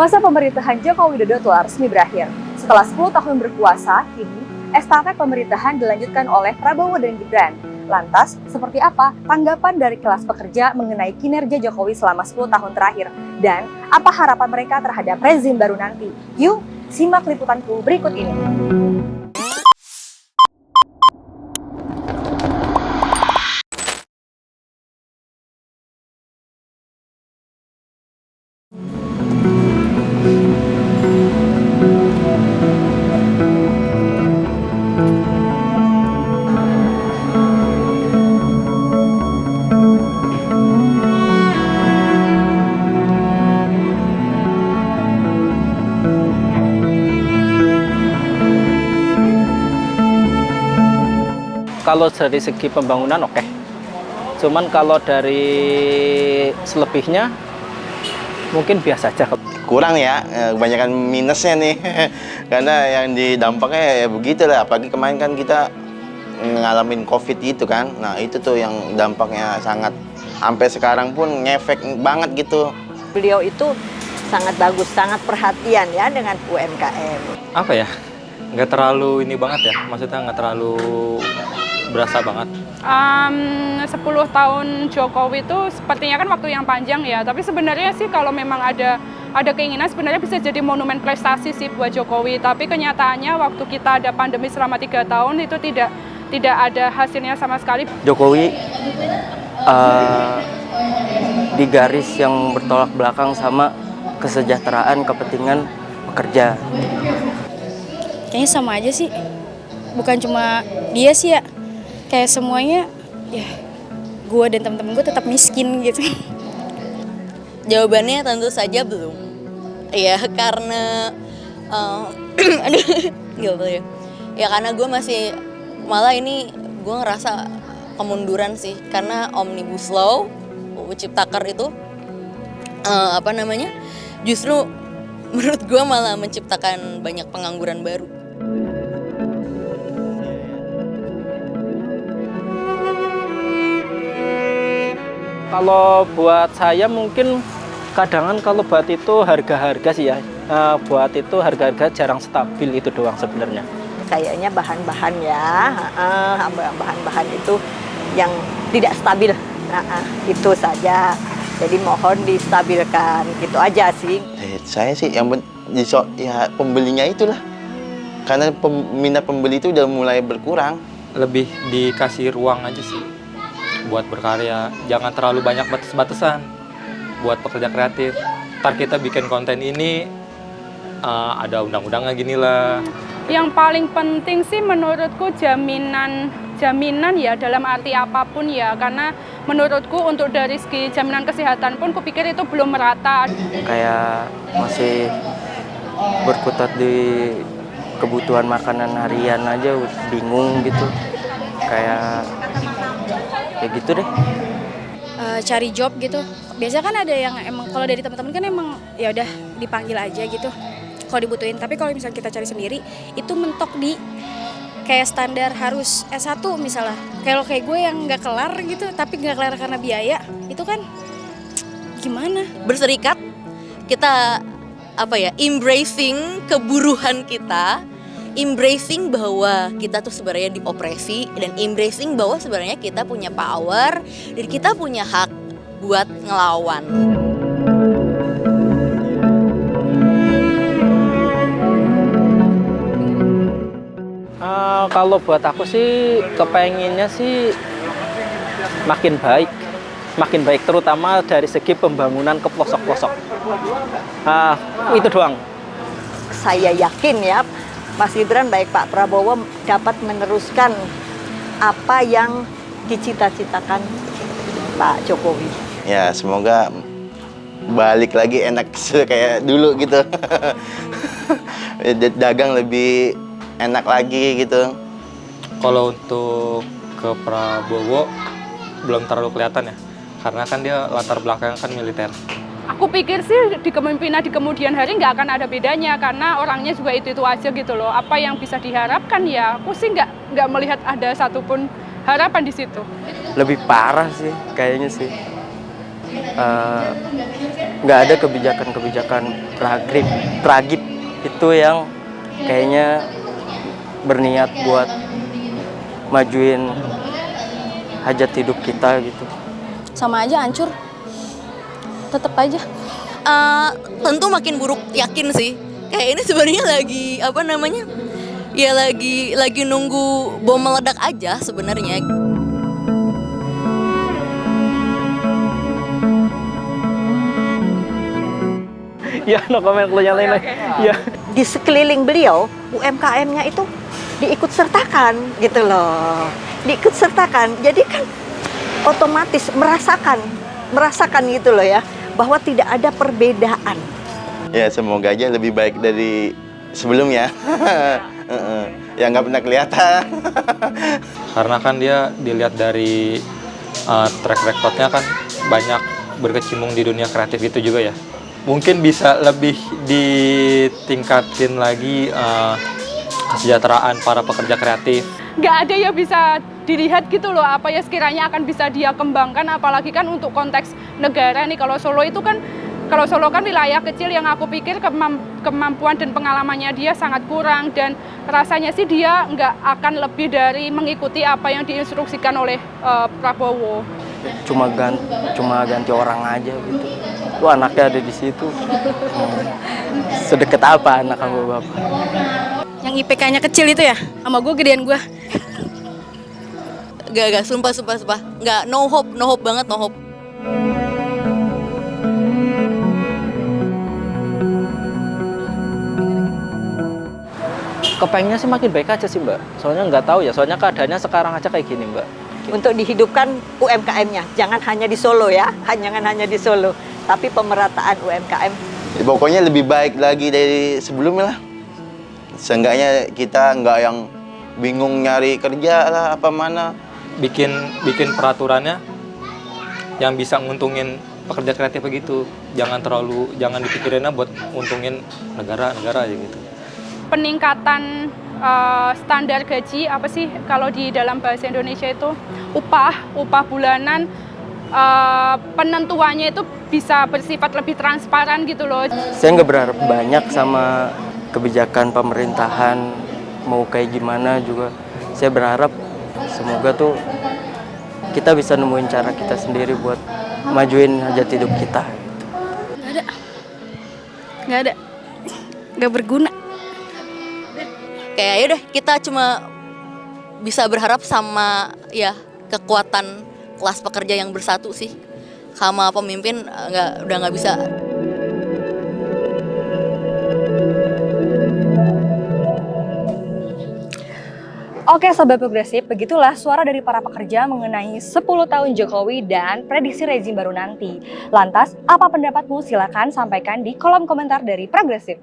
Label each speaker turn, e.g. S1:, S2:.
S1: Masa pemerintahan Joko Widodo telah resmi berakhir. Setelah 10 tahun berkuasa, kini estafet pemerintahan dilanjutkan oleh Prabowo dan Gibran. Lantas, seperti apa tanggapan dari kelas pekerja mengenai kinerja Jokowi selama 10 tahun terakhir? Dan apa harapan mereka terhadap rezim baru nanti? Yuk, simak liputanku berikut ini.
S2: Kalau dari segi pembangunan oke. Cuman kalau dari selebihnya mungkin biasa aja.
S3: Kurang ya, kebanyakan minusnya nih. Karena yang didampaknya ya begitulah. Apalagi kemarin kan kita ngalamin COVID itu kan. Nah itu tuh yang dampaknya sangat, sampai sekarang pun ngefek banget gitu.
S4: Beliau itu sangat bagus, sangat perhatian ya dengan UMKM.
S5: Apa ya, nggak terlalu ini banget ya, maksudnya nggak terlalu berasa banget.
S6: 10 tahun Jokowi itu sepertinya kan waktu yang panjang ya, tapi sebenarnya sih kalau memang ada keinginan sebenarnya bisa jadi monumen prestasi sih buat Jokowi, tapi kenyataannya waktu kita ada pandemi selama 3 tahun itu tidak ada hasilnya sama sekali.
S7: Jokowi di garis yang bertolak belakang sama kesejahteraan kepentingan pekerja.
S8: Kayaknya sama aja sih, bukan cuma dia sih ya, kayak semuanya ya gue dan temen-temen gue tetap miskin gitu.
S9: Jawabannya tentu saja belum. Ya karena aduh gak boleh. Ya karena gue masih, malah ini gue ngerasa kemunduran sih, karena Omnibus Law Ciptaker itu justru menurut gue malah menciptakan banyak pengangguran baru.
S2: Kalau buat saya mungkin kadang kalau buat itu harga-harga sih ya. Buat itu harga-harga jarang stabil, itu doang sebenarnya.
S4: Kayaknya bahan-bahan ya, bahan-bahan itu yang tidak stabil. Itu saja. Jadi mohon distabilkan, gitu aja sih.
S3: Saya sih yang ya pembelinya itulah. Karena minat pembeli itu udah mulai berkurang.
S5: Lebih dikasih ruang aja sih buat berkarya, jangan terlalu banyak batas-batasan buat pekerja kreatif. Ntar kita bikin konten ini ada undang-undangnya gini lah.
S6: Yang paling penting sih menurutku jaminan ya, dalam arti apapun ya, karena menurutku untuk dari segi jaminan kesehatan pun kupikir itu belum merata.
S7: Kayak masih berkutat di kebutuhan makanan harian aja bingung gitu. Kayak gitu deh.
S8: Cari job gitu. Biasanya kan ada yang emang kalau dari teman-teman kan emang ya udah dipanggil aja gitu kalau dibutuhin. Tapi kalau misalnya kita cari sendiri itu mentok di kayak standar harus S1 misalnya. Kalau kayak gue yang nggak kelar gitu, tapi nggak kelar karena biaya, itu kan gimana?
S9: Berserikat, kita embracing keburuhan kita, embracing bahwa kita tuh sebenarnya diopresi, dan embracing bahwa sebenarnya kita punya power dan kita punya hak buat ngelawan.
S2: Kalau buat aku sih kepenginnya sih makin baik terutama dari segi pembangunan ke pelosok-pelosok. Itu doang.
S4: Saya yakin ya, Mas Gibran baik Pak Prabowo dapat meneruskan apa yang dicita-citakan Pak Jokowi.
S3: Ya semoga balik lagi enak kayak dulu gitu. Dagang lebih enak lagi gitu.
S5: Kalau untuk ke Prabowo belum terlalu kelihatan ya, karena kan dia latar belakangnya kan militer.
S6: Aku pikir sih di kepemimpinan di kemudian hari nggak akan ada bedanya, karena orangnya juga itu aja gitu loh. Apa yang bisa diharapkan ya, aku sih nggak melihat ada satupun harapan di situ.
S7: Lebih parah sih kayaknya sih. nggak ada kebijakan-kebijakan tragik itu yang kayaknya berniat buat majuin hajat hidup kita gitu.
S8: Sama aja hancur. Tetep aja.
S9: Tentu makin buruk, yakin sih. Kayak ini sebenarnya lagi apa namanya? Ya lagi nunggu bom meledak aja sebenarnya.
S2: Ya, no comment, lu nyalain lagi. Ya.
S4: Di sekeliling beliau, UMKM-nya itu diikut sertakan gitu loh. Diikut sertakan. Jadi kan otomatis merasakan gitu loh ya, bahwa tidak ada perbedaan.
S3: Ya semoga aja lebih baik dari sebelumnya. Ya nggak pernah kelihatan.
S5: Karena kan dia dilihat dari track record-nya kan banyak berkecimpung di dunia kreatif itu juga ya. Mungkin bisa lebih ditingkatin lagi kesejahteraan para pekerja kreatif.
S6: Nggak ada yang bisa dilihat gitu loh, apa ya sekiranya akan bisa dia kembangkan, apalagi kan untuk konteks negara nih. Kalau Solo kan wilayah kecil yang aku pikir kemampuan dan pengalamannya dia sangat kurang, dan rasanya sih dia nggak akan lebih dari mengikuti apa yang diinstruksikan oleh Prabowo.
S7: Cuma ganti orang aja gitu. Tuh anaknya ada di situ. Sedekat apa anak sama bapak?
S8: Yang IPK-nya kecil itu ya, sama gue gedean gue.
S9: Gak, sumpah. Nggak, no hope banget, no hope.
S2: Kepengennya sih makin baik aja sih, Mbak. Soalnya nggak tahu ya, soalnya keadaannya sekarang aja kayak gini, Mbak.
S4: Untuk dihidupkan UMKM-nya, jangan hanya di Solo ya, jangan hanya di Solo, tapi pemerataan UMKM.
S3: Ya, pokoknya lebih baik lagi dari sebelumnya lah. Seenggaknya kita nggak yang bingung nyari kerja lah apa mana.
S5: Bikin peraturannya yang bisa nguntungin pekerja kreatif begitu. Jangan dipikirinnya buat nguntungin negara aja gitu.
S6: Peningkatan standar gaji apa sih kalau di dalam bahasa Indonesia itu upah bulanan, penentuannya itu bisa bersifat lebih transparan gitu loh.
S7: Saya nggak berharap banyak sama kebijakan pemerintahan mau kayak gimana juga. Saya berharap semoga tuh kita bisa nemuin cara kita sendiri buat majuin hajat hidup kita.
S8: Nggak berguna.
S9: Kayak yaudah kita cuma bisa berharap sama ya kekuatan kelas pekerja yang bersatu sih. Sama pemimpin udah nggak bisa.
S1: Oke Sobat Progresif, begitulah suara dari para pekerja mengenai 10 tahun Jokowi dan prediksi rezim baru nanti. Lantas, apa pendapatmu? Silakan sampaikan di kolom komentar dari Progresif.